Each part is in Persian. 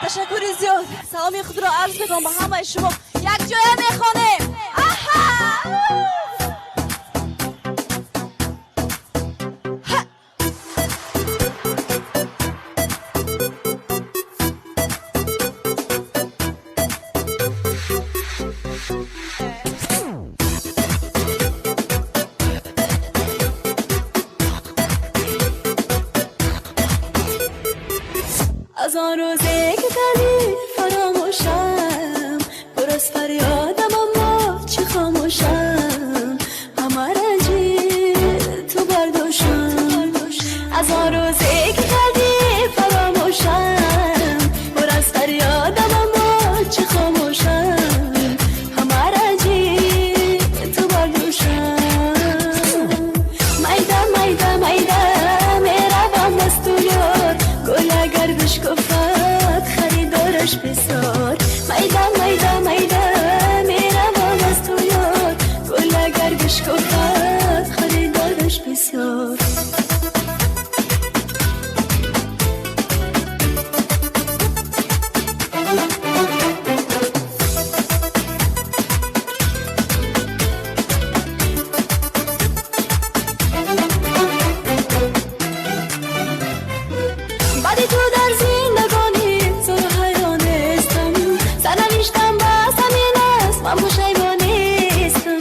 تشکر زیاد. سلامی خود را عرض میکنم به همه شما. یک جای میخوانیم. از آن روزی که کردی فراموشم، پر از فریادم اما چه خاموشم، همه رنجی تو برداشتم. از آن روزی که کردی فراموشم، پر از فریادم اما چه خاموشم، همه رنجی تو برداشتم. میده میده میده میروم از تو یاد، گل اگر بشکفت خریدارش بسار. میده میده میده میروم از تو یاد، گل اگر بشکفت خریدارش بسار. بعدی تو در زندگانی تو حیرانستم، سرنوشتم بس همین است، من پشیمانستم.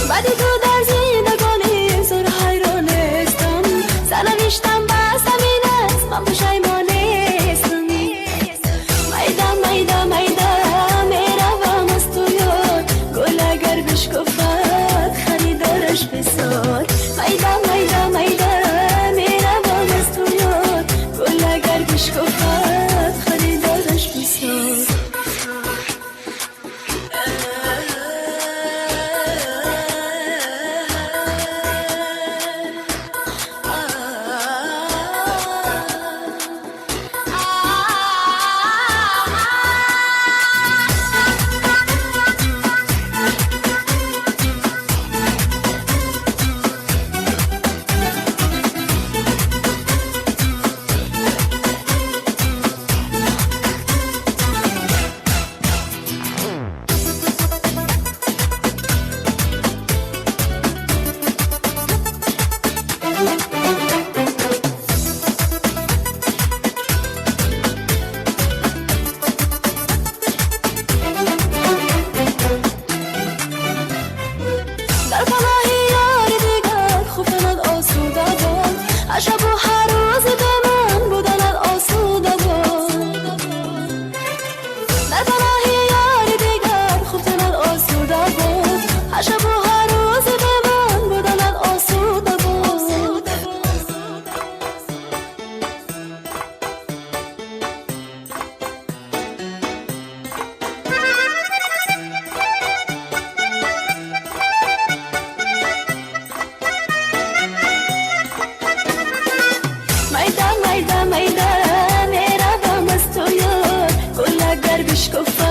بعدی تو در زندگانی تو حیرانستم، سرنوشتم بس همین است، من پشیمانستم. میده میده میده میروم از تو یاد، گل اگر بشکفت خریدارش بسار. میده میده میده میروم از تو یاد، گل اگر بشکفت خریدارش بسار. در پناه یار دیگر خوفتند آسوده باد، شب و هر روز به من بودند آسوده باد. در پناه یار دیگر خوفتند آسوده باد، شب و هر روز به من بودند آسوده باد. میده میده میده میروم از تو یاد، گل اگر بشکفت